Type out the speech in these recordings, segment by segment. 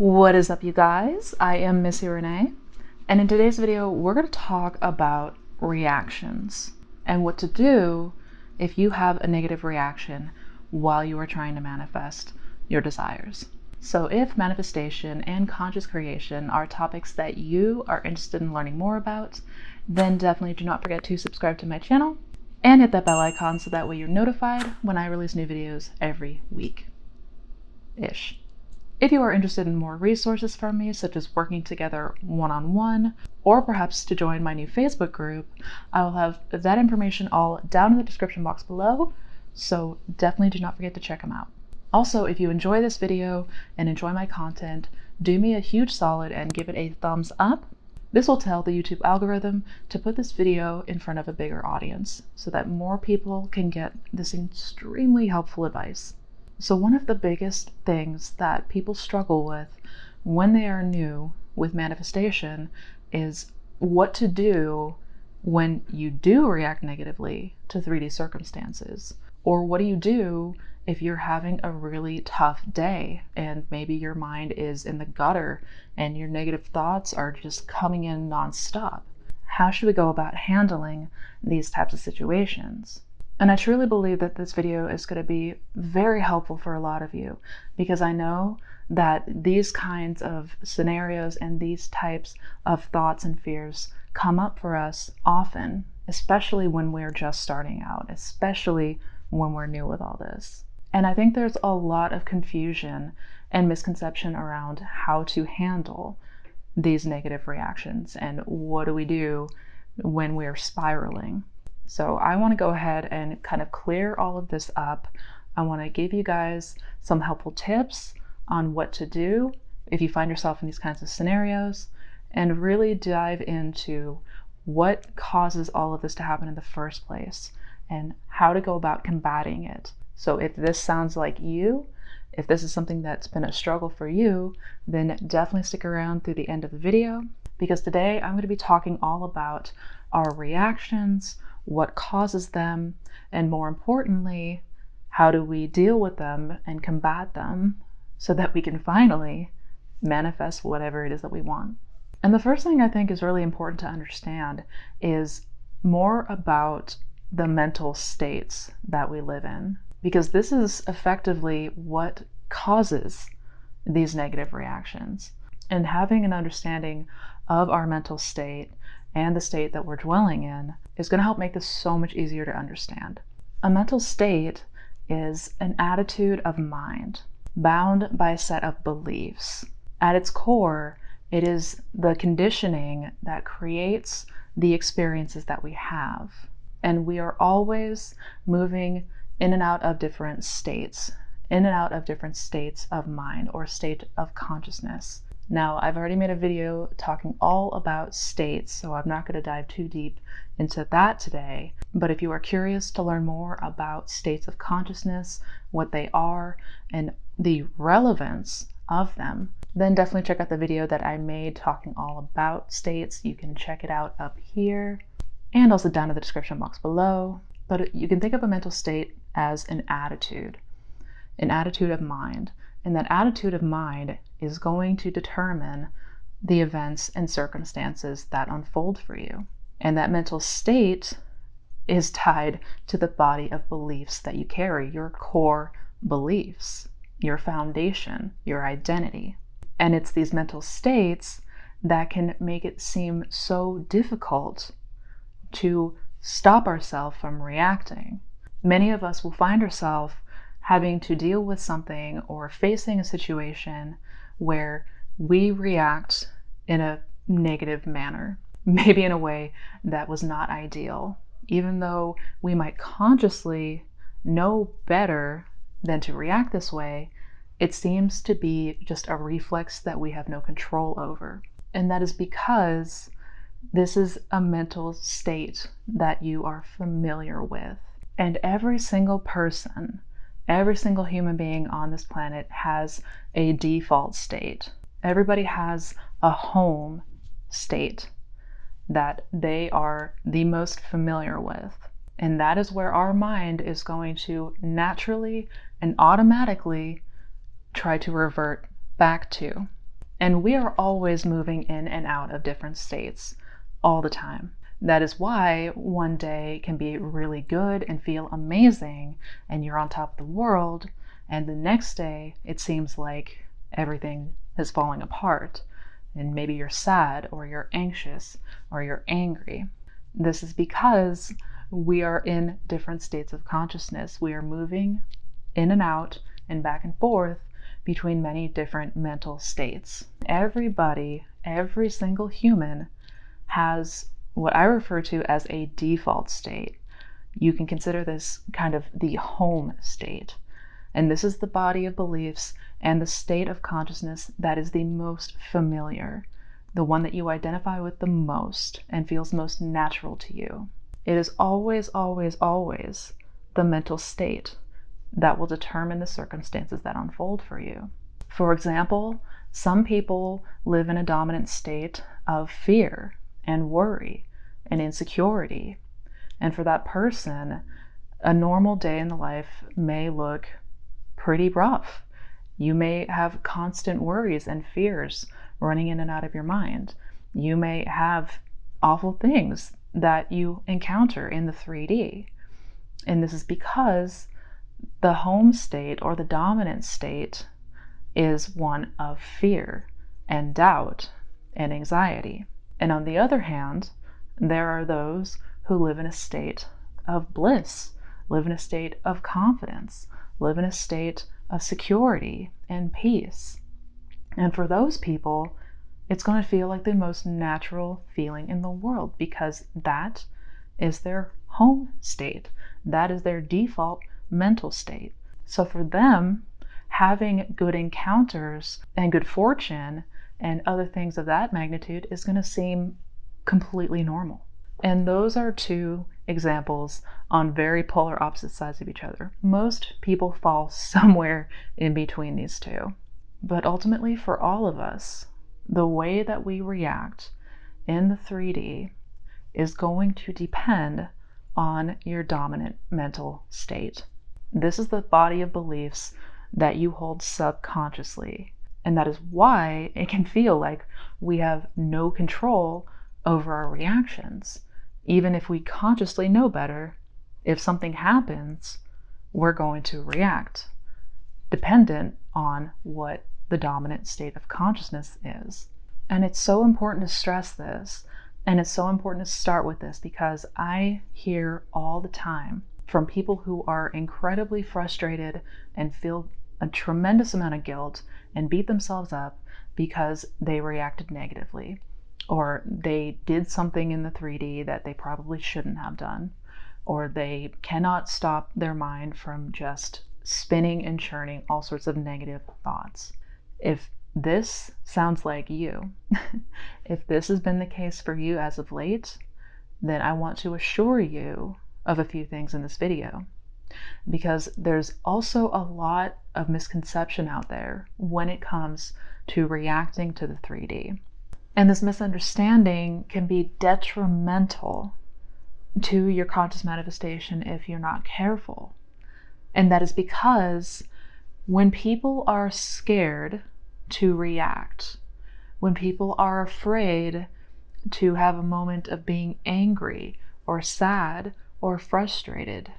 What is up, you guys? I am Missy Renee, and in today's video we're going to talk about reactions and what to do if you have a negative reaction while you are trying to manifest your desires. So if manifestation and conscious creation are topics that you are interested in learning more about, then definitely do not forget to subscribe to my channel and hit that bell icon so that way you're notified when I release new videos every week-ish. If you are interested in more resources from me, such as working together one-on-one, or perhaps to join my new Facebook group, I will have that information all down in the description box below, so definitely do not forget to check them out. Also, if you enjoy this video and enjoy my content, do me a huge solid and give it a thumbs up. This will tell the YouTube algorithm to put this video in front of a bigger audience so that more people can get this extremely helpful advice. So one of the biggest things that people struggle with when they are new with manifestation is what to do when you do react negatively to 3D circumstances. Or what do you do if you're having a really tough day and maybe your mind is in the gutter and your negative thoughts are just coming in nonstop? How should we go about handling these types of situations? And I truly believe that this video is going to be very helpful for a lot of you, because I know that these kinds of scenarios and these types of thoughts and fears come up for us often, especially when we're just starting out, especially when we're new with all this. And I think there's a lot of confusion and misconception around how to handle these negative reactions and what do we do when we're spiraling. So I want to go ahead and kind of clear all of this up. I want to give you guys some helpful tips on what to do if you find yourself in these kinds of scenarios, and really dive into what causes all of this to happen in the first place and how to go about combating it. So if this sounds like you, if this is something that's been a struggle for you, then definitely stick around through the end of the video, because today I'm going to be talking all about our reactions, what causes them, and more importantly, how do we deal with them and combat them so that we can finally manifest whatever it is that we want. And the first thing I think is really important to understand is more about the mental states that we live in, because this is effectively what causes these negative reactions. And having an understanding of our mental state and the state that we're dwelling in is going to help make this so much easier to understand. A mental state is an attitude of mind bound by a set of beliefs. At its core, it is the conditioning that creates the experiences that we have. And we are always moving in and out of different states, in and out of different states of mind or state of consciousness. Now, I've already made a video talking all about states, so I'm not going to dive too deep into that today. But if you are curious to learn more about states of consciousness, what they are, and the relevance of them, then definitely check out the video that I made talking all about states. You can check it out up here and also down in the description box below. But you can think of a mental state as an attitude of mind. And that attitude of mind is going to determine the events and circumstances that unfold for you. And that mental state is tied to the body of beliefs that you carry, your core beliefs, your foundation, your identity. And it's these mental states that can make it seem so difficult to stop ourselves from reacting. Many of us will find ourselves having to deal with something or facing a situation where we react in a negative manner, maybe in a way that was not ideal, even though we might consciously know better than to react this way. It seems to be just a reflex that we have no control over. And that is because this is a mental state that you are familiar with. And every single person, every single human being on this planet has a default state. Everybody has a home state that they are the most familiar with. And that is where our mind is going to naturally and automatically try to revert back to. And we are always moving in and out of different states all the time. That is why one day can be really good and feel amazing and you're on top of the world, and the next day it seems like everything is falling apart and maybe you're sad or you're anxious or you're angry. This is because we are in different states of consciousness. We are moving in and out and back and forth between many different mental states. Everybody, every single human has what I refer to as a default state. You can consider this kind of the home state. And this is the body of beliefs and the state of consciousness that is the most familiar, the one that you identify with the most and feels most natural to you. It is always, always, always the mental state that will determine the circumstances that unfold for you. For example, some people live in a dominant state of fear and worry and insecurity. And for that person, a normal day in the life may look pretty rough. You may have constant worries and fears running in and out of your mind. You may have awful things that you encounter in the 3D. And this is because the home state or the dominant state is one of fear and doubt and anxiety. And on the other hand, there are those who live in a state of bliss, live in a state of confidence, live in a state of security and peace. And for those people, it's going to feel like the most natural feeling in the world because that is their home state. That is their default mental state. So for them, having good encounters and good fortune and other things of that magnitude is going to seem completely normal. And those are two examples on very polar opposite sides of each other. Most people fall somewhere in between these two. But ultimately, for all of us, the way that we react in the 3D is going to depend on your dominant mental state. This is the body of beliefs that you hold subconsciously. And that is why it can feel like we have no control over our reactions. Even if we consciously know better, if something happens, we're going to react, dependent on what the dominant state of consciousness is. And it's so important to stress this, and it's so important to start with this because I hear all the time from people who are incredibly frustrated and feel a tremendous amount of guilt and beat themselves up because they reacted negatively, or they did something in the 3D that they probably shouldn't have done, or they cannot stop their mind from just spinning and churning all sorts of negative thoughts. If this sounds like you, if this has been the case for you as of late, then I want to assure you of a few things in this video, because there's also a lot of misconception out there when it comes to reacting to the 3D. And this misunderstanding can be detrimental to your conscious manifestation if you're not careful. And that is because when people are scared to react, when people are afraid to have a moment of being angry or sad or frustrated,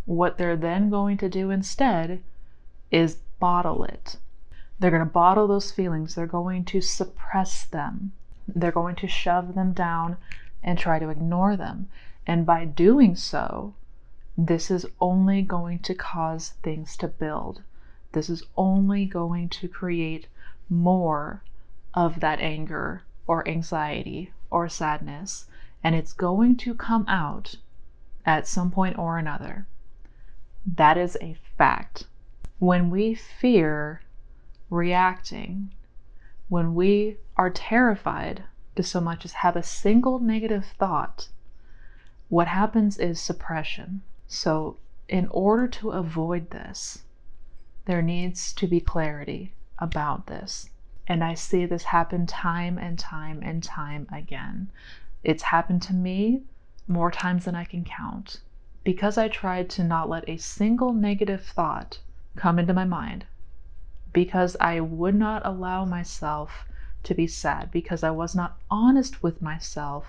what they're then going to do instead is bottle it. They're going to bottle those feelings. They're going to suppress them. They're going to shove them down and try to ignore them. And by doing so, this is only going to cause things to build. This is only going to create more of that anger or anxiety or sadness. And it's going to come out at some point or another. That is a fact. When we fear reacting, when we are terrified to so much as have a single negative thought, what happens is suppression. So in order to avoid this, there needs to be clarity about this. And I see this happen time and time and time again. It's happened to me more times than I can count, because I tried to not let a single negative thought come into my mind, because I would not allow myself to be sad because I was not honest with myself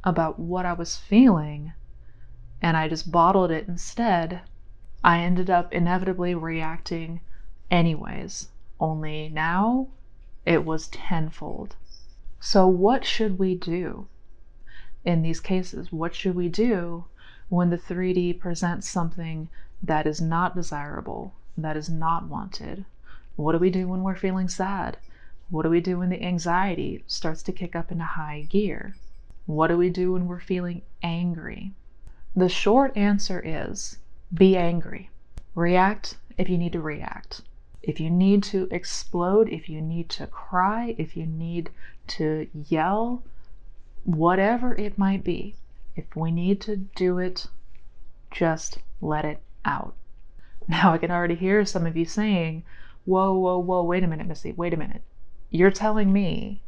about what I was feeling, and I just bottled it instead, I ended up inevitably reacting anyways, only now it was tenfold. So what should we do in these cases? What should we do when the 3D presents something that is not desirable, that is not wanted? What do we do when we're feeling sad? What do we do when the anxiety starts to kick up into high gear? What do we do when we're feeling angry? The short answer is be angry. React if you need to react. If you need to explode, if you need to cry, if you need to yell, whatever it might be, if we need to do it, just let it out. Now I can already hear some of you saying, whoa, wait a minute, Missy, wait a minute. You're telling me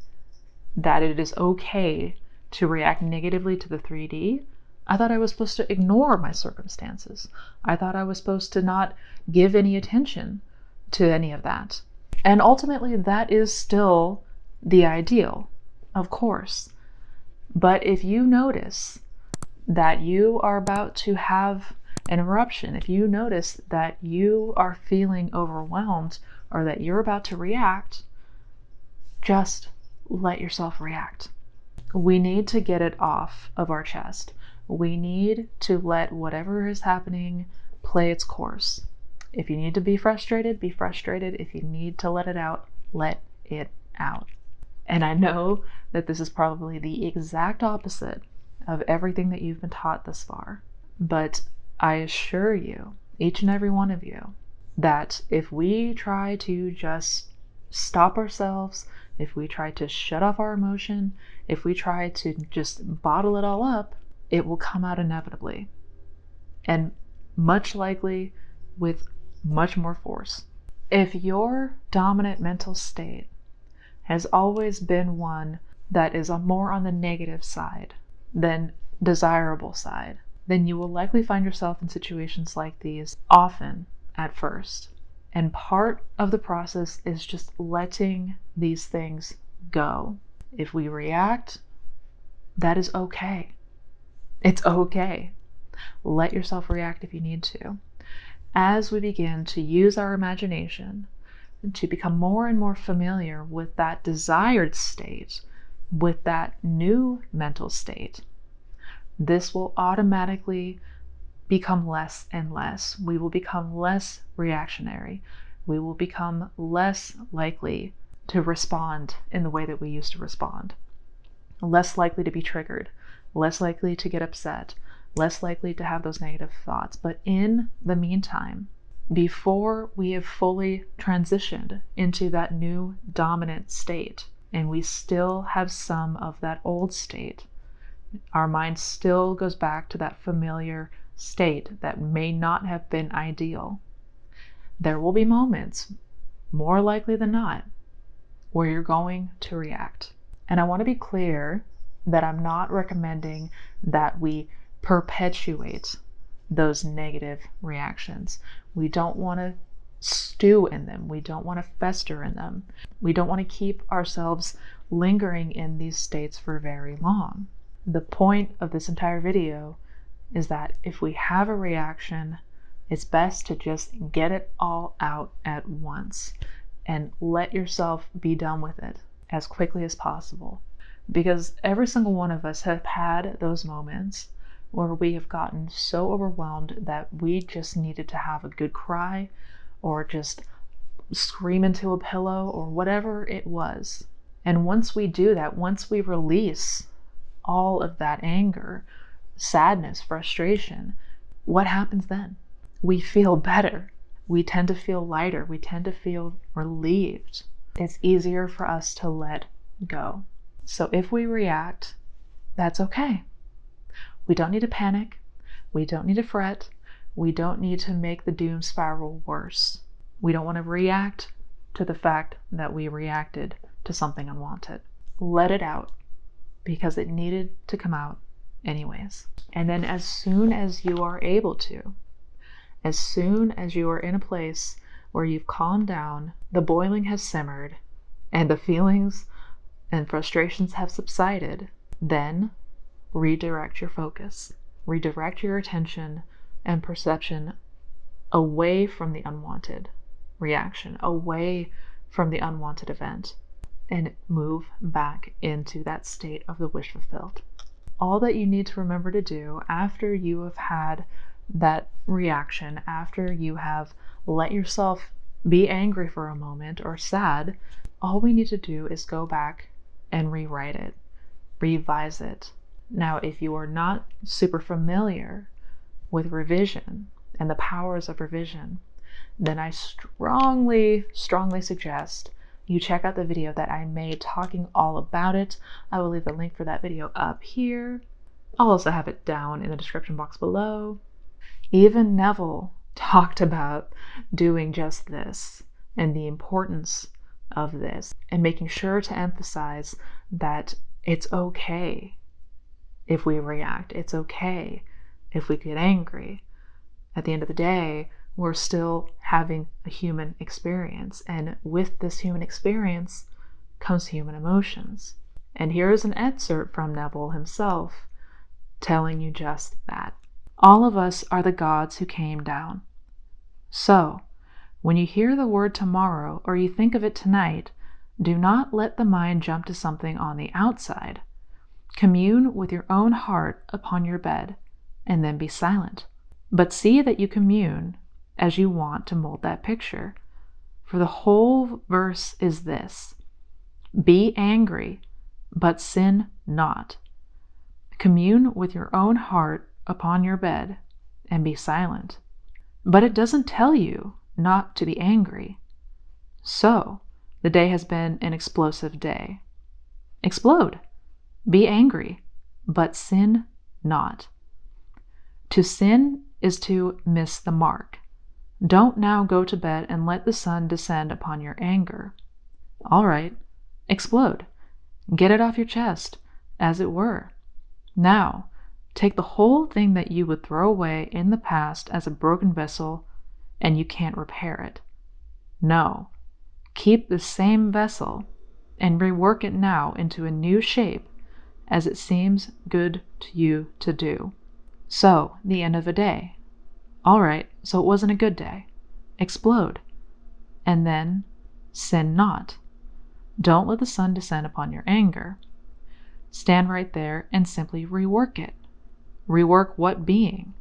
that it is okay to react negatively to the 3D? I thought I was supposed to ignore my circumstances. I thought I was supposed to not give any attention to any of that. And ultimately, that is still the ideal, of course. But if you notice that you are about to have an eruption, if you notice that you are feeling overwhelmed or that you're about to react, just let yourself react. We need to get it off of our chest. We need to let whatever is happening play its course. If you need to be frustrated, be frustrated. If you need to let it out, let it out. And I know that this is probably the exact opposite of everything that you've been taught thus far. But I assure you, each and every one of you, that if we try to just stop ourselves, if we try to shut off our emotion, if we try to just bottle it all up, it will come out inevitably. And much likely with much more force. If your dominant mental state has always been one that is more on the negative side than desirable side, then you will likely find yourself in situations like these often at first. And part of the process is just letting these things go. If we react, that is okay. It's okay. Let yourself react if you need to. As we begin to use our imagination to become more and more familiar with that desired state, with that new mental state, this will automatically become less and less. We will become less reactionary. We will become less likely to respond in the way that we used to respond. Less likely to be triggered, less likely to get upset, less likely to have those negative thoughts. But in the meantime, before we have fully transitioned into that new dominant state, and we still have some of that old state, our mind still goes back to that familiar state that may not have been ideal. There will be moments, more likely than not, where you're going to react. And I want to be clear that I'm not recommending that we perpetuate those negative reactions. We don't want to stew in them. We don't want to fester in them. We don't want to keep ourselves lingering in these states for very long. The point of this entire video is that if we have a reaction, it's best to just get it all out at once and let yourself be done with it as quickly as possible. Because every single one of us have had those moments where we have gotten so overwhelmed that we just needed to have a good cry or just scream into a pillow or whatever it was. And once we do that, once we release all of that anger, sadness, frustration, what happens then? We feel better. We tend to feel lighter. We tend to feel relieved. It's easier for us to let go. So if we react, that's okay. We don't need to panic. We don't need to fret. We don't need to make the doom spiral worse. We don't want to react to the fact that we reacted to something unwanted. Let it out because it needed to come out anyways. And then as soon as you are able to, as soon as you are in a place where you've calmed down, the boiling has simmered, and the feelings and frustrations have subsided, then redirect your focus, redirect your attention and perception away from the unwanted reaction, away from the unwanted event, and move back into that state of the wish fulfilled. All that you need to remember to do after you have had that reaction, after you have let yourself be angry for a moment or sad, all we need to do is go back and rewrite it, revise it. Now, if you are not super familiar with revision and the powers of revision, then I strongly suggest you check out the video that I made talking all about it. I will leave the link for that video up here. I'll also have it down in the description box below. Even Neville talked about doing just this and the importance of this, and making sure to emphasize that it's okay if we react. It's okay if we get angry. At the end of the day, we're still having a human experience, and with this human experience comes human emotions. And here is an excerpt from Neville himself telling you just that. All of us are the gods who came down. So, when you hear the word tomorrow or you think of it tonight, do not let the mind jump to something on the outside. Commune with your own heart upon your bed, and then be silent. But see that you commune as you want to mold that picture. For the whole verse is this: be angry, but sin not. Commune with your own heart upon your bed, and be silent. But it doesn't tell you not to be angry. So, the day has been an explosive day. Explode. Be angry, but sin not. To sin is to miss the mark. Don't now go to bed and let the sun descend upon your anger. All right, explode. Get it off your chest, as it were. Now, take the whole thing that you would throw away in the past as a broken vessel, and you can't repair it. No, keep the same vessel and rework it now into a new shape as it seems good to you to do. So, the end of a day. All right, so it wasn't a good day. Explode. And then, sin not. Don't let the sun descend upon your anger. Stand right there and simply rework it. Rework what being?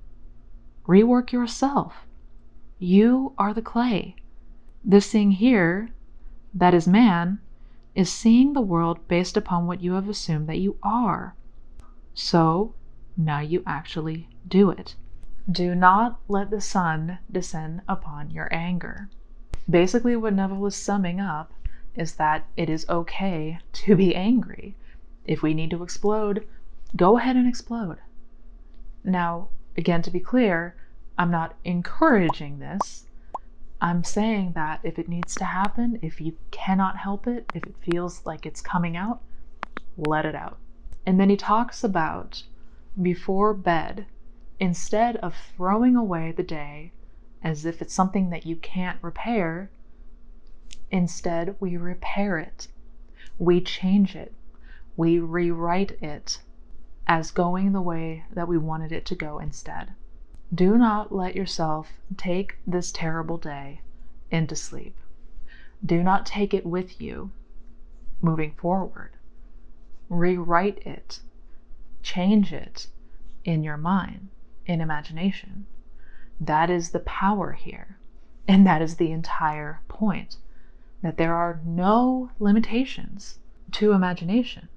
Rework yourself. You are the clay. This thing here, that is man, is seeing the world based upon what you have assumed that you are. So, now you actually do it. Do not let the sun descend upon your anger. Basically, what Neville is summing up is that it is okay to be angry. If we need to explode, go ahead and explode. Now, again, to be clear, I'm not encouraging this. I'm saying that if it needs to happen, if you cannot help it, if it feels like it's coming out, let it out. And then he talks about before bed, instead of throwing away the day as if it's something that you can't repair, instead we repair it. We change it. We rewrite it as going the way that we wanted it to go instead. Do not let yourself take this terrible day into sleep. Do not take it with you moving forward. Rewrite it. Change it in your mind, in imagination. That is the power here. And that is the entire point. That there are no limitations to imagination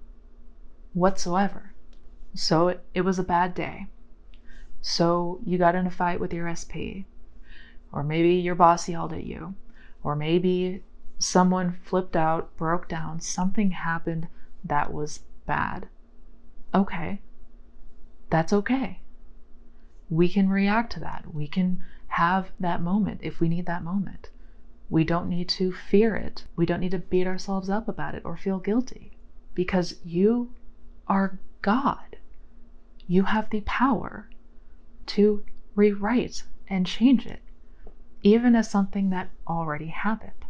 whatsoever. So it was a bad day. So you got in a fight with your SP, or maybe your boss yelled at you, or maybe someone flipped out, broke down, something happened that was bad. Okay, that's okay. We can react to that. We can have that moment if we need that moment. We don't need to fear it. We don't need to beat ourselves up about it or feel guilty, because you are God. You have the power to rewrite and change it, even as something that already happened.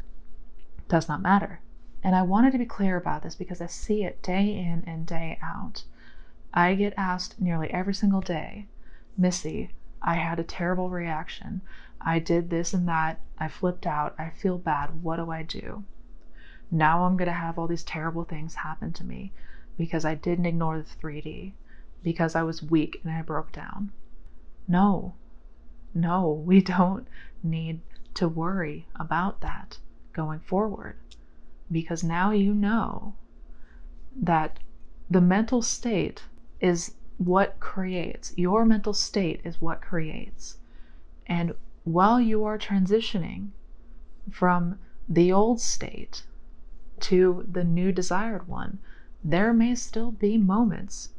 Does not matter. And I wanted to be clear about this because I see it day in and day out. I get asked nearly every single day, Missy, I had a terrible reaction. I did this and that. I flipped out. I feel bad. What do I do? Now I'm going to have all these terrible things happen to me because I didn't ignore the 3D, because I was weak and I broke down. No, we don't need to worry about that going forward, because now you know that the mental state is what creates. Your mental state is what creates. And while you are transitioning from the old state to the new desired one, there may still be moments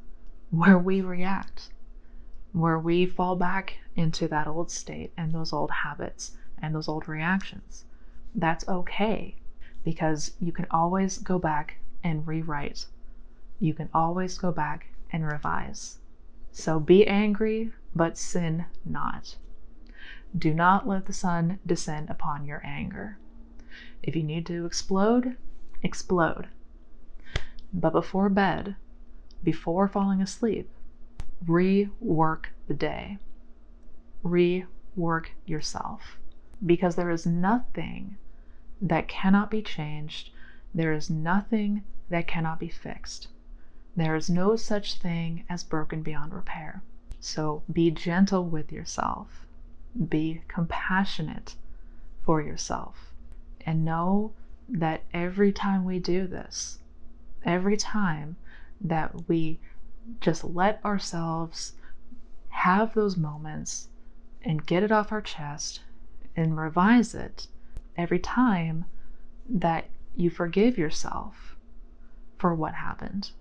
where we react, where we fall back into that old state and those old habits and those old reactions. That's okay, because you can always go back and rewrite. You can always go back and revise. So be angry, but sin not. Do not let the sun descend upon your anger. If you need to explode, explode. But before bed, before falling asleep, rework the day. Rework yourself. Because there is nothing that cannot be changed. There is nothing that cannot be fixed. There is no such thing as broken beyond repair. So be gentle with yourself. Be compassionate for yourself. And know that every time we do this, every time that we just let ourselves have those moments and get it off our chest and revise it, every time that you forgive yourself for what happened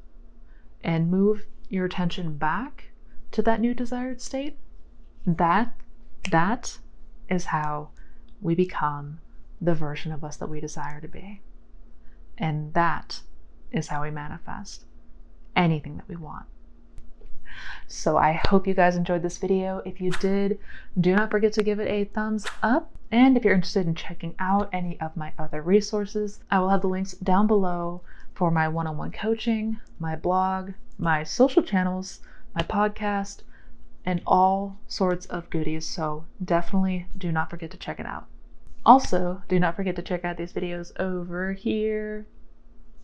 and move your attention back to that new desired state, that is how we become the version of us that we desire to be. And that is how we manifest anything that we want. So I hope you guys enjoyed this video. If you did, do not forget to give it a thumbs up. And if you're interested in checking out any of my other resources, I will have the links down below for my one-on-one coaching, my blog, my social channels, my podcast, and all sorts of goodies. So definitely do not forget to check it out. Also, do not forget to check out these videos over here.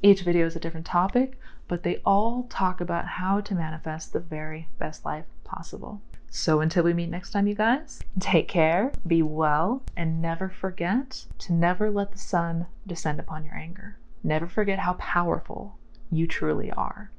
Each video is a different topic, but they all talk about how to manifest the very best life possible. So until we meet next time, you guys, take care, be well, and never forget to never let the sun descend upon your anger. Never forget how powerful you truly are.